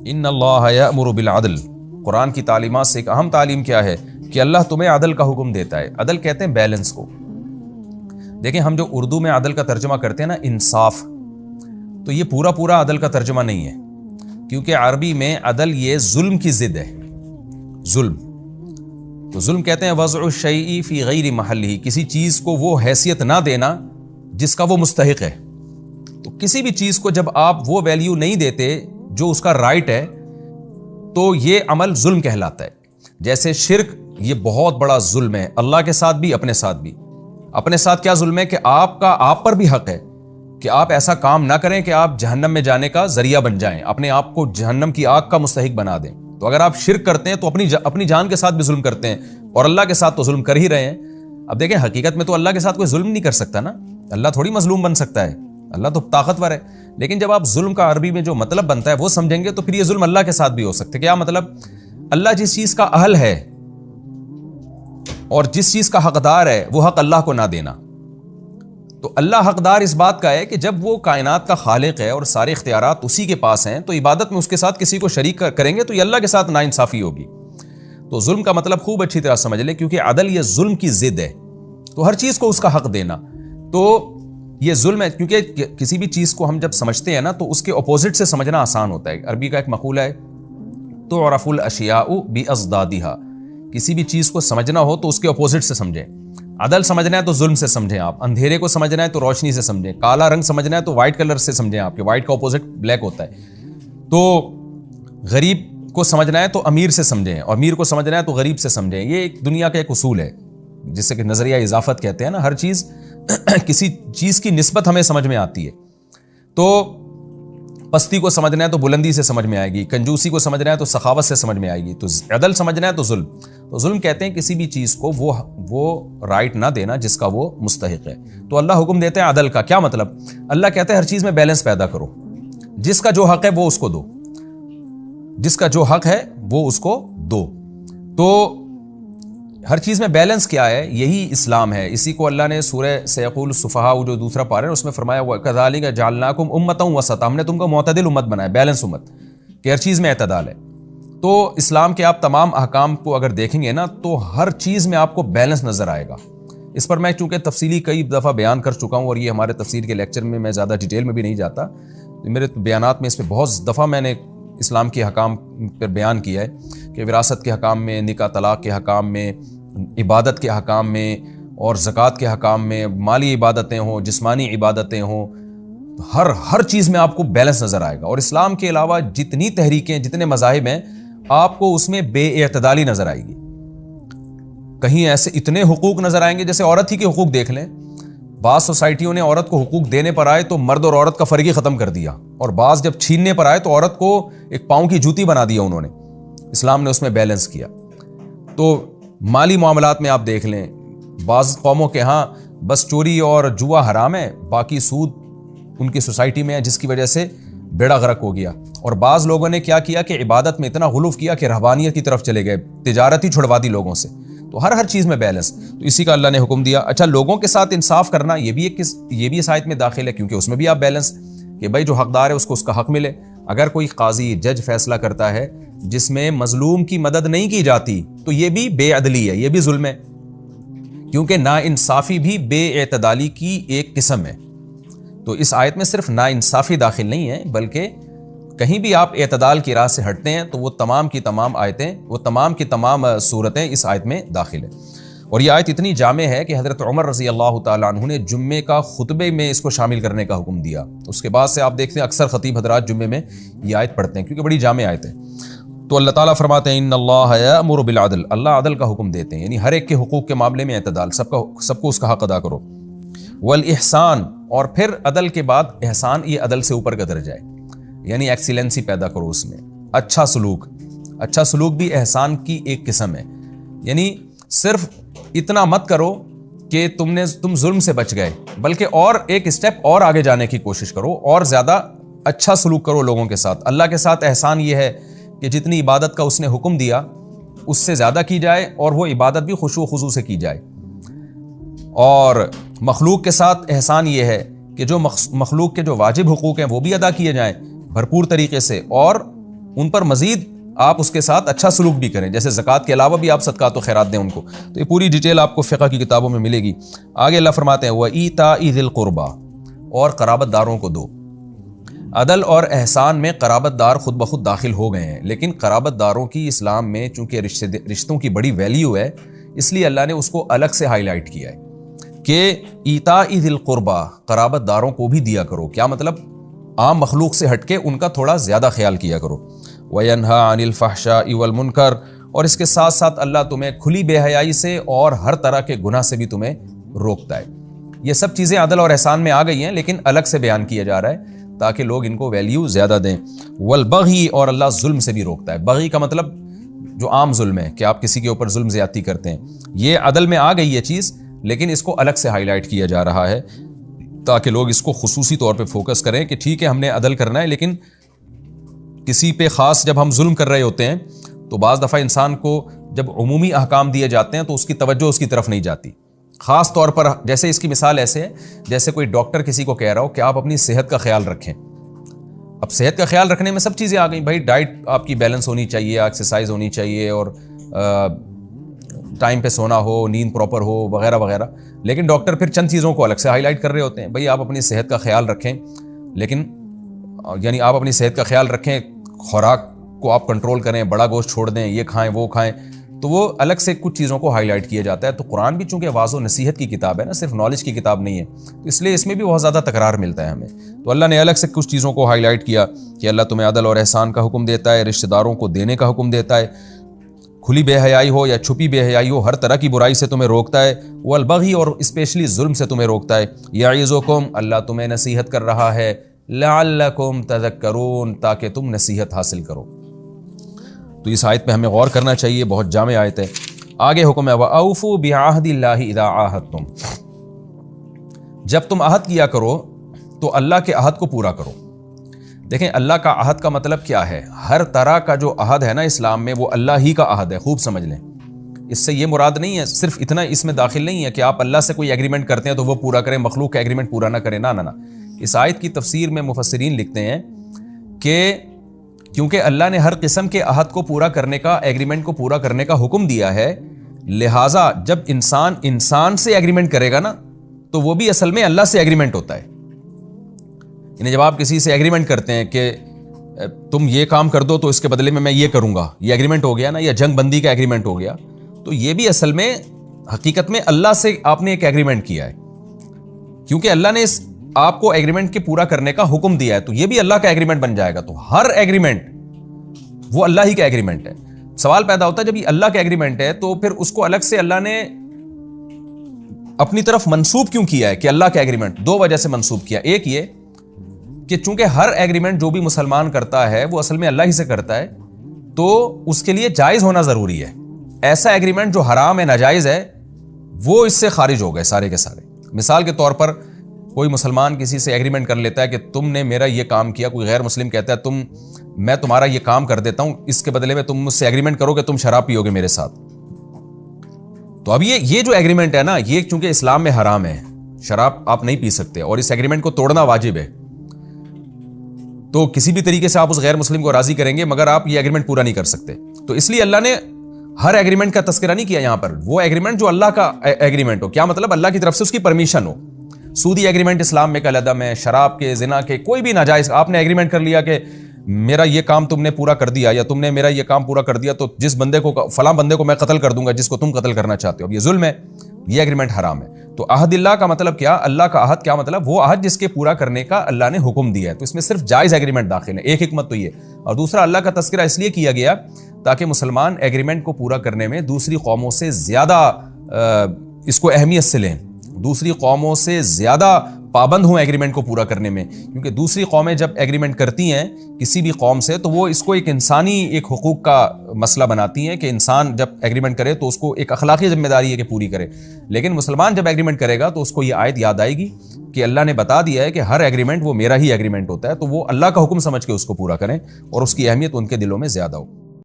ان اللہ یأمر بالعدل، قرآن کی تعلیمات سے ایک اہم تعلیم کیا ہے کہ اللہ تمہیں عدل کا حکم دیتا ہے۔ عدل کہتے ہیں بیلنس کو۔ دیکھیں ہم جو اردو میں عدل کا ترجمہ کرتے ہیں نا انصاف، تو یہ پورا عدل کا ترجمہ نہیں ہے، کیونکہ عربی میں عدل یہ ظلم کی ضد ہے۔ ظلم تو ظلم کہتے ہیں وضع الشیء فی غیر محلہ، کسی چیز کو وہ حیثیت نہ دینا جس کا وہ مستحق ہے۔ تو کسی بھی چیز کو جب آپ وہ ویلیو نہیں دیتے جو اس کا رائٹ ہے تو یہ عمل ظلم کہلاتا ہے۔ جیسے شرک یہ بہت بڑا ظلم ہے، اللہ کے ساتھ بھی اپنے ساتھ بھی۔ اپنے ساتھ کیا ظلم ہے کہ آپ پر بھی حق ہے کہ آپ ایسا کام نہ کریں کہ آپ جہنم میں جانے کا ذریعہ بن جائیں، اپنے آپ کو جہنم کی آگ کا مستحق بنا دیں۔ تو اگر آپ شرک کرتے ہیں تو اپنی جان کے ساتھ بھی ظلم کرتے ہیں، اور اللہ کے ساتھ تو ظلم کر ہی رہے ہیں۔ اب دیکھیں حقیقت میں تو اللہ کے ساتھ کوئی ظلم نہیں کر سکتا نا، اللہ تھوڑی مظلوم بن سکتا ہے، اللہ تو طاقتور ہے۔ لیکن جب آپ ظلم کا عربی میں جو مطلب بنتا ہے وہ سمجھیں گے تو پھر یہ ظلم اللہ کے ساتھ بھی ہو سکتا ہے۔ کیا مطلب؟ اللہ جس چیز کا اہل ہے اور جس چیز کا حقدار ہے وہ حق اللہ کو نہ دینا۔ تو اللہ حقدار اس بات کا ہے کہ جب وہ کائنات کا خالق ہے اور سارے اختیارات اسی کے پاس ہیں، تو عبادت میں اس کے ساتھ کسی کو شریک کریں گے تو یہ اللہ کے ساتھ ناانصافی ہوگی۔ تو ظلم کا مطلب خوب اچھی طرح سمجھ لیں، کیونکہ عدل یہ ظلم کی ضد ہے، تو ہر چیز کو اس کا حق دینا تو یہ ظلم ہے۔ کیونکہ کسی بھی چیز کو ہم جب سمجھتے ہیں نا تو اس کے اپوزٹ سے سمجھنا آسان ہوتا ہے۔ عربی کا ایک مقولہ ہے تعرف الاشیاء باضدادها، کسی بھی چیز کو سمجھنا ہو تو اس کے اپوزٹ سے سمجھیں۔ عدل سمجھنا ہے تو ظلم سے سمجھیں، آپ اندھیرے کو سمجھنا ہے تو روشنی سے سمجھیں، کالا رنگ سمجھنا ہے تو وائٹ کلر سے سمجھیں، آپ کے وائٹ کا اپوزٹ بلیک ہوتا ہے۔ تو غریب کو سمجھنا ہے تو امیر سے سمجھیں، اور امیر کو سمجھنا ہے تو غریب سے سمجھیں۔ یہ ایک دنیا کا ایک اصول ہے جسے کہ نظریہ اضافت کہتے ہیں نا، ہر چیز کسی چیز کی نسبت ہمیں سمجھ میں آتی ہے۔ تو پستی کو سمجھنا ہے تو بلندی سے سمجھ میں آئے گی، کنجوسی کو سمجھنا ہے تو سخاوت سے سمجھ میں آئے گی۔ تو عدل سمجھنا ہے تو ظلم، تو ظلم کہتے ہیں کسی بھی چیز کو وہ رائٹ نہ دینا جس کا وہ مستحق ہے۔ تو اللہ حکم دیتے ہیں عدل کا۔ کیا مطلب؟ اللہ کہتے ہیں ہر چیز میں بیلنس پیدا کرو، جس کا جو حق ہے وہ اس کو دو، جس کا جو حق ہے وہ اس کو دو۔ تو ہر چیز میں بیلنس کیا ہے؟ یہی اسلام ہے۔ اسی کو اللہ نے سورہ سیقول السفہاء جو دوسرا پارہ ہے اس میں فرمایا وَكَذَلِكَ جَعَلْنَاكُمْ أُمَّةً وَسَطًا، ہم نے تم کو معتدل امت بنایا، بیلنس امت، کہ ہر چیز میں اعتدال ہے۔ تو اسلام کے آپ تمام احکام کو اگر دیکھیں گے نا تو ہر چیز میں آپ کو بیلنس نظر آئے گا۔ اس پر میں چونکہ تفصیلی کئی دفعہ بیان کر چکا ہوں، اور یہ ہمارے تفسیر کے لیکچر میں زیادہ ڈیٹیل میں بھی نہیں جاتا، میرے بیانات میں اس پہ بہت دفعہ میں نے اسلام کے حکام پر بیان کیا ہے کہ وراثت کے حکام میں، نکاح طلاق کے حکام میں، عبادت کے حکام میں، اور زکوٰۃ کے حکام میں، مالی عبادتیں ہوں، جسمانی عبادتیں ہوں، ہر چیز میں آپ کو بیلنس نظر آئے گا۔ اور اسلام کے علاوہ جتنی تحریکیں، جتنے مذاہب ہیں، آپ کو اس میں بے اعتدالی نظر آئے گی۔ کہیں ایسے اتنے حقوق نظر آئیں گے، جیسے عورت ہی کے حقوق دیکھ لیں، بعض سوسائٹیوں نے عورت کو حقوق دینے پر آئے تو مرد اور عورت کا فرق ہی ختم کر دیا، اور بعض جب چھیننے پر آئے تو عورت کو ایک پاؤں کی جوتی بنا دیا انہوں نے۔ اسلام نے اس میں بیلنس کیا۔ تو مالی معاملات میں آپ دیکھ لیں، بعض قوموں کے ہاں بس چوری اور جوا حرام ہے، باقی سود ان کی سوسائٹی میں ہے، جس کی وجہ سے بیڑا غرق ہو گیا۔ اور بعض لوگوں نے کیا کیا کہ عبادت میں اتنا غلو کیا کہ رہبانیت کی طرف چلے گئے، تجارت ہی چھڑوا دی لوگوں سے۔ تو ہر چیز میں بیلنس، تو اسی کا اللہ نے حکم دیا۔ اچھا، لوگوں کے ساتھ انصاف کرنا یہ بھی اس آیت میں داخل ہے، کیونکہ اس میں بھی آپ بیلنس کہ بھائی جو حقدار ہے اس کو اس کا حق ملے۔ اگر کوئی قاضی جج فیصلہ کرتا ہے جس میں مظلوم کی مدد نہیں کی جاتی تو یہ بھی بے عدلی ہے، یہ بھی ظلم ہے، کیونکہ ناانصافی بھی بے اعتدالی کی ایک قسم ہے۔ تو اس آیت میں صرف ناانصافی داخل نہیں ہے، بلکہ کہیں بھی آپ اعتدال کی راہ سے ہٹتے ہیں تو وہ تمام کی تمام آیتیں، وہ تمام کی تمام صورتیں اس آیت میں داخل ہیں۔ اور یہ آیت اتنی جامع ہے کہ حضرت عمر رضی اللہ تعالیٰ عنہ نے جمعے کا خطبے میں اس کو شامل کرنے کا حکم دیا۔ اس کے بعد سے آپ دیکھتے ہیں اکثر خطیب حضرات جمعے میں یہ آیت پڑھتے ہیں، کیونکہ بڑی جامع آیت ہے۔ تو اللہ تعالیٰ فرماتے ہیں ان اللہ یأمر بالعدل، اللہ عدل کا حکم دیتے ہیں، یعنی ہر ایک کے حقوق کے معاملے میں اعتدال، سب کو اس کا حق ادا کرو۔ والاحسان، اور پھر عدل کے بعد احسان، یہ عدل سے اوپر کا درجہ ہے، یعنی ایکسیلنسی پیدا کرو اس میں۔ اچھا سلوک بھی احسان کی ایک قسم ہے، یعنی صرف اتنا مت کرو کہ تم ظلم سے بچ گئے، بلکہ اور ایک اسٹیپ اور آگے جانے کی کوشش کرو، اور زیادہ اچھا سلوک کرو لوگوں کے ساتھ۔ اللہ کے ساتھ احسان یہ ہے کہ جتنی عبادت کا اس نے حکم دیا اس سے زیادہ کی جائے، اور وہ عبادت بھی خشوع و خضوع سے کی جائے۔ اور مخلوق کے ساتھ احسان یہ ہے کہ جو مخلوق کے جو واجب حقوق ہیں وہ بھی ادا کیے جائیں بھرپور طریقے سے، اور ان پر مزید آپ اس کے ساتھ اچھا سلوک بھی کریں، جیسے زکوٰۃ کے علاوہ بھی آپ صدقات و خیرات دیں ان کو. تو یہ پوری ڈیٹیل آپ کو فقہ کی کتابوں میں ملے گی. آگے اللہ فرماتے ہیں وَإِيتَاءِ ذِي الْقُرْبَى، اور قرابت داروں کو دو. عدل اور احسان میں قرابت دار خود بخود داخل ہو گئے ہیں، لیکن قرابت داروں کی اسلام میں چونکہ رشتوں کی بڑی ویلیو ہے، اس لیے اللہ نے اس کو الگ سے ہائی لائٹ کیا ہے کہ ایتاء ذی القربى، قرابت داروں کو بھی دیا کرو. کیا مطلب؟ عام مخلوق سے ہٹ کے ان کا تھوڑا زیادہ خیال کیا کرو. وَيَنْهَا عَنِ الْفَحْشَاءِ وَالْمُنْكَرِ، اور اس کے ساتھ ساتھ اللہ تمہیں کھلی بے حیائی سے اور ہر طرح کے گناہ سے بھی تمہیں روکتا ہے. یہ سب چیزیں عدل اور احسان میں آ گئی ہیں، لیکن الگ سے بیان کیا جا رہا ہے تاکہ لوگ ان کو ویلیو زیادہ دیں. والبغی، اور اللہ ظلم سے بھی روکتا ہے. بغی کا مطلب جو عام ظلم ہے کہ آپ کسی کے اوپر ظلم زیادتی کرتے ہیں. یہ عدل میں آ گئی یہ چیز، لیکن اس کو الگ سے ہائی لائٹ کیا جا رہا ہے تاکہ لوگ اس کو خصوصی طور پہ فوکس کریں کہ ٹھیک ہے ہم نے عدل کرنا ہے، لیکن کسی پہ خاص جب ہم ظلم کر رہے ہوتے ہیں تو بعض دفعہ انسان کو جب عمومی احکام دیے جاتے ہیں تو اس کی توجہ اس کی طرف نہیں جاتی. خاص طور پر جیسے اس کی مثال ایسے ہے جیسے کوئی ڈاکٹر کسی کو کہہ رہا ہو کہ آپ اپنی صحت کا خیال رکھیں. اب صحت کا خیال رکھنے میں سب چیزیں آ گئیں بھائی، ڈائٹ آپ کی بیلنس ہونی چاہیے، ایکسرسائز ہونی چاہیے، اور ٹائم پہ سونا ہو، نیند پراپر ہو، وغیرہ وغیرہ. لیکن ڈاکٹر پھر چند چیزوں کو الگ سے ہائی لائٹ کر رہے ہوتے ہیں. بھائی آپ اپنی صحت کا خیال رکھیں، لیکن یعنی آپ اپنی صحت کا خیال رکھیں، خوراک کو آپ کنٹرول کریں، بڑا گوشت چھوڑ دیں، یہ کھائیں وہ کھائیں. تو وہ الگ سے کچھ چیزوں کو ہائی لائٹ کیا جاتا ہے. تو قرآن بھی چونکہ واضح و نصیحت کی کتاب ہے نا، صرف نالج کی کتاب نہیں ہے، تو اس لیے اس میں بھی بہت زیادہ تکرار ملتا ہے ہمیں. تو اللہ نے الگ سے کچھ چیزوں کو ہائی لائٹ کیا کہ اللہ تمہیں عدل اور احسان کا حکم دیتا ہے، رشتہ داروں کو دینے کا حکم دیتا ہے، کھلی بے حیائی ہو یا چھپی بے حیائی ہو، ہر طرح کی برائی سے تمہیں روکتا ہے. والبغی، اور اسپیشلی ظلم سے تمہیں روکتا ہے. یعظکم، اللہ تمہیں نصیحت کر رہا ہے، لعلکم تذکرون، تاکہ تم نصیحت حاصل کرو. تو اس آیت پہ ہمیں غور کرنا چاہیے، بہت جامع آیت ہے. آگے حکم ہے وَأَوْفُوا بِعَهْدِ اللَّهِ إِذَا عَاهَدتُّمْ، جب تم عہد کیا کرو تو اللہ کے عہد کو پورا کرو. دیکھیں اللہ کا عہد کا مطلب کیا ہے؟ ہر طرح کا جو عہد ہے نا اسلام میں وہ اللہ ہی کا عہد ہے، خوب سمجھ لیں. اس سے یہ مراد نہیں ہے، صرف اتنا اس میں داخل نہیں ہے کہ آپ اللہ سے کوئی ایگریمنٹ کرتے ہیں تو وہ پورا کریں، مخلوق کا ایگریمنٹ پورا نہ کریں. نہ. اس آیت کی تفسیر میں مفسرین لکھتے ہیں کہ کیونکہ اللہ نے ہر قسم کے عہد کو پورا کرنے کا، ایگریمنٹ کو پورا کرنے کا حکم دیا ہے، لہٰذا جب انسان سے ایگریمنٹ کرے گا نا تو وہ بھی اصل میں اللہ سے ایگریمنٹ ہوتا ہے. یعنی جب آپ کسی سے ایگریمنٹ کرتے ہیں کہ تم یہ کام کر دو تو اس کے بدلے میں یہ کروں گا، یہ ایگریمنٹ ہو گیا نا، یا جنگ بندی کا ایگریمنٹ ہو گیا، تو یہ بھی اصل میں حقیقت میں اللہ سے آپ نے ایک ایگریمنٹ کیا ہے، کیونکہ اللہ نے آپ کو ایگریمنٹ کے پورا کرنے کا حکم دیا ہے، تو یہ بھی اللہ کا ایگریمنٹ بن جائے گا. تو ہر ایگریمنٹ وہ اللہ ہی کا ایگریمنٹ ہے. سوال پیدا ہوتا ہے جب یہ اللہ کا ایگریمنٹ ہے تو پھر اس کو الگ سے اللہ نے اپنی طرف منسوب کیوں کیا ہے کہ اللہ کا ایگریمنٹ؟ دو وجہ سے منسوب کیا. ایک یہ کہ چونکہ ہر ایگریمنٹ جو بھی مسلمان کرتا ہے وہ اصل میں اللہ ہی سے کرتا ہے، تو اس کے لیے جائز ہونا ضروری ہے. ایسا ایگریمنٹ جو حرام ہے، ناجائز ہے، وہ اس سے خارج ہو گئے سارے کے سارے. مثال کے طور پر کوئی مسلمان کسی سے ایگریمنٹ کر لیتا ہے کہ تم نے میرا یہ کام کیا، کوئی غیر مسلم کہتا ہے میں تمہارا یہ کام کر دیتا ہوں، اس کے بدلے میں تم مجھ سے ایگریمنٹ کرو کہ تم شراب پیو گے میرے ساتھ. تو اب یہ جو ایگریمنٹ ہے نا، یہ چونکہ اسلام میں حرام ہے، شراب آپ نہیں پی سکتے اور اس ایگریمنٹ کو توڑنا واجب ہے، تو کسی بھی طریقے سے آپ اس غیر مسلم کو راضی کریں گے مگر آپ یہ ایگریمنٹ پورا نہیں کر سکتے. تو اس لیے اللہ نے ہر ایگریمنٹ کا تذکرہ نہیں کیا یہاں پر. وہ ایگریمنٹ جو اللہ کا ایگریمنٹ ہو، کیا مطلب؟ اللہ کی طرف سے اس کی پرمیشن ہو. سودی ایگریمنٹ اسلام میں کالعدم ہے، شراب کے، زنا کے، کوئی بھی ناجائز آپ نے ایگریمنٹ کر لیا کہ میرا یہ کام تم نے پورا کر دیا یا تم نے میرا یہ کام پورا کر دیا تو جس بندے کو، فلاں بندے کو میں قتل کر دوں گا جس کو تم قتل کرنا چاہتے ہو. اب یہ ظلم ہے، یہ ایگریمنٹ حرام ہے. تو عہد اللہ کا مطلب کیا؟ اللہ کا عہد کیا مطلب؟ وہ عہد جس کے پورا کرنے کا اللہ نے حکم دیا ہے. تو اس میں صرف جائز ایگریمنٹ داخل ہے. ایک حکمت تو یہ، اور دوسرا اللہ کا تذکرہ اس لیے کیا گیا تاکہ مسلمان ایگریمنٹ کو پورا کرنے میں دوسری قوموں سے زیادہ اس کو اہمیت سے لیں، دوسری قوموں سے زیادہ پابند ہوں ایگریمنٹ کو پورا کرنے میں. کیونکہ دوسری قومیں جب ایگریمنٹ کرتی ہیں کسی بھی قوم سے تو وہ اس کو ایک انسانی ایک حقوق کا مسئلہ بناتی ہیں کہ انسان جب ایگریمنٹ کرے تو اس کو ایک اخلاقی ذمہ داری ہے کہ پوری کرے. لیکن مسلمان جب ایگریمنٹ کرے گا تو اس کو یہ آیت یاد آئے گی کہ اللہ نے بتا دیا ہے کہ ہر ایگریمنٹ وہ میرا ہی ایگریمنٹ ہوتا ہے، تو وہ اللہ کا حکم سمجھ کے اس کو پورا کریں اور اس کی اہمیت ان کے دلوں میں زیادہ ہو.